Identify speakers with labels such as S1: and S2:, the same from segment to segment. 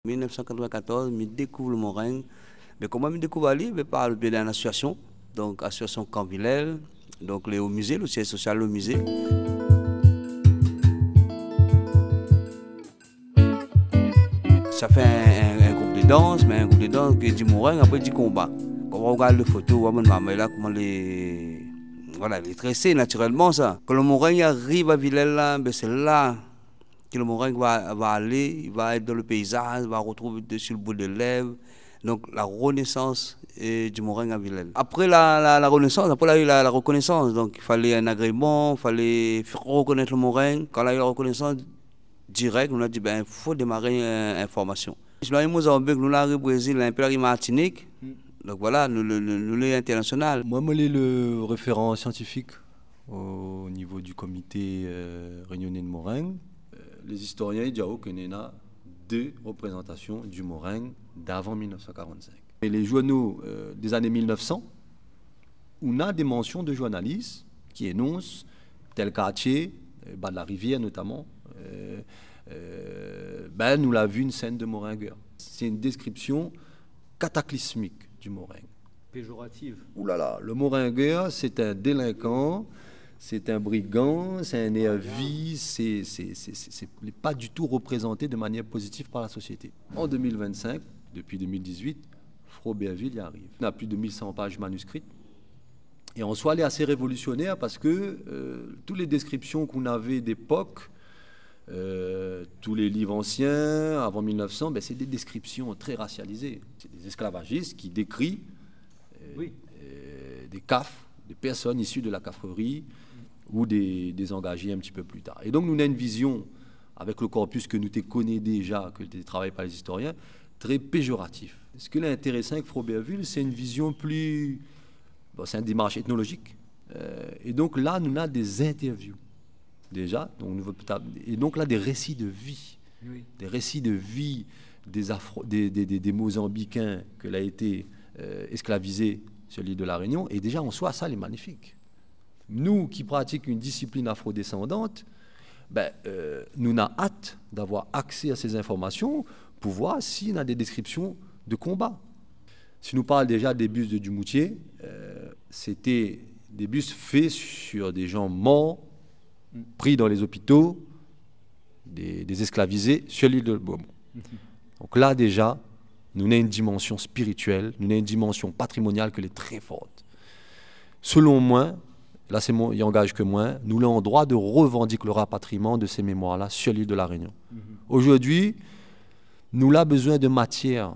S1: En 1994, je découvre le Moreng. Mais comment je découvre Ali? Par le biais d'une association, donc association Campvillel, donc au musée, le siège social au musée. Ça fait un groupe de danse, mais un groupe de danse qui dit Moreng, après dit combat. Quand on regarde les photos, on voit là comment les... Voilà, les tressés naturellement ça. Quand le Moreng arrive à Villers, c'est là que le Moreng va aller, il va être dans le paysage, il va retrouver sur le bout de lèvres. Donc la renaissance du Moreng à Villers. Après la renaissance, après il y a eu la reconnaissance. Donc il fallait un agrément, il fallait reconnaître le Moreng. Quand il y a eu la reconnaissance directe, on a dit il faut démarrer une formation. Je l'ai Mozambique, nous l'avons au Brésil, un peu la Martinique. Donc voilà, nous l'avons international.
S2: Moi, je suis le référent scientifique au niveau du comité réunionnais de Moreng. Les historiens disent qu'il y a deux représentations du Moreng d'avant 1945. Et les journaux des années 1900, on a des mentions de journalistes qui énoncent tel quartier, bas de la rivière notamment, nous l'avons vu une scène de Morengueur. C'est une description cataclysmique du Moreng.
S3: Péjorative.
S2: Ouh là là, le Morengueur, c'est un délinquant, c'est un brigand, c'est un nervi, c'est pas du tout représenté de manière positive par la société. En 2025, depuis 2018, Froberville y arrive. On a plus de 1100 pages manuscrites. Et en soi, elle est assez révolutionnaire parce que toutes les descriptions qu'on avait d'époque, tous les livres anciens, avant 1900, c'est des descriptions très racialisées. C'est des esclavagistes qui décrivent des CAF, des personnes issues de la cafrerie ou des engagés un petit peu plus tard. Et donc, nous avons une vision, avec le corpus que nous connaissons déjà, que nous travaillons par les historiens, très péjoratif. Ce qui est intéressant avec Froberville, c'est une vision plus... Bon, c'est une démarche ethnologique. Et donc là, nous avons des interviews. Déjà, et donc là, des récits de vie. Oui. Des récits de vie des Mozambicains que l'a été esclavisé sur l'île de la Réunion. Et déjà, en soi, ça, c'est magnifique. Nous qui pratiquons une discipline afrodescendante, nous avons hâte d'avoir accès à ces informations pour voir s'il y a des descriptions de combat. Si nous parlons déjà des bustes de Dumoutier, c'était des bustes faits sur des gens morts, pris dans les hôpitaux, des esclavisés sur l'île de Beaumont. Donc là déjà, nous avons une dimension spirituelle, nous avons une dimension patrimoniale qui est très forte. Selon moi, là il n'y engage que moi, nous avons le droit de revendiquer le rapatriement de ces mémoires-là sur l'île de la Réunion. Aujourd'hui, nous avons besoin de matière,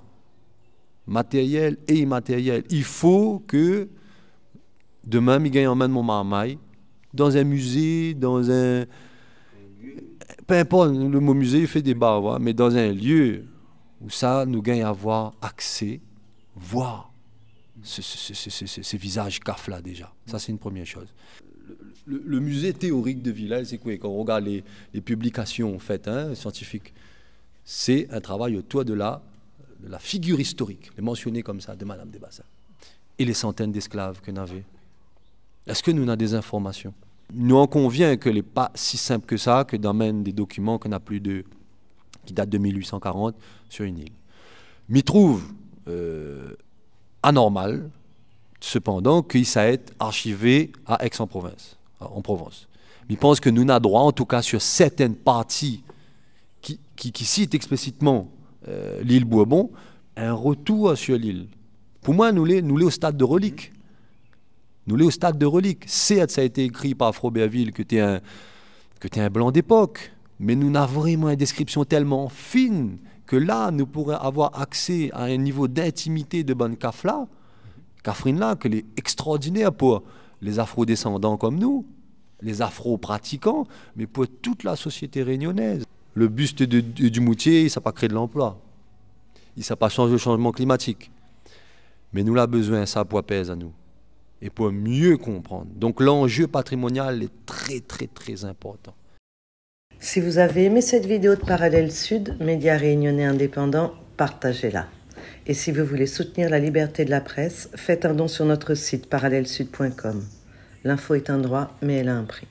S2: matérielle et immatérielle. Il faut que demain, je gagne en main de mon marmaille, dans un musée, dans un... Peu importe, le mot musée il fait débat, mais dans un lieu où ça nous gagne à avoir accès, voir ces visages CAF-là déjà. Ça, c'est une première chose. Le musée théorique de Villers, c'est quoi? Quand on regarde les publications faites, scientifiques, c'est un travail autour de la figure historique, les mentionner comme ça, de Madame Desbassins. Et les centaines d'esclaves qu'on avait. Est-ce que nous avons des informations? Nous en convient que ce n'est pas si simple que ça, que d'emmener des documents qui datent de 1840 sur une île. M'y trouve anormal, cependant, qu'il s'est archivé à Aix-en-Provence, en Provence. Je pense que nous avons droit, en tout cas sur certaines parties qui citent explicitement l'île Bourbon, un retour sur l'île. Pour moi, nous sommes au stade de relique. Nous sommes au stade de relique. Certes, ça a été écrit par Froberville que tu es un blanc d'époque, mais nous avons vraiment une description tellement fine que là, nous pourrions avoir accès à un niveau d'intimité de bonne Cafrine-là, que est extraordinaire pour les afro-descendants comme nous, les afro-pratiquants, mais pour toute la société réunionnaise. Le buste de Dumoutier, ça n'a pas créé de l'emploi. Il ne s'est pas changé le changement climatique. Mais nous avons besoin, ça pour pèse à nous. Et pour mieux comprendre. Donc l'enjeu patrimonial est très, très, très important.
S4: Si vous avez aimé cette vidéo de Parallèle Sud, média réunionnais indépendant, partagez-la. Et si vous voulez soutenir la liberté de la presse, faites un don sur notre site parallèlesud.com. L'info est un droit, mais elle a un prix.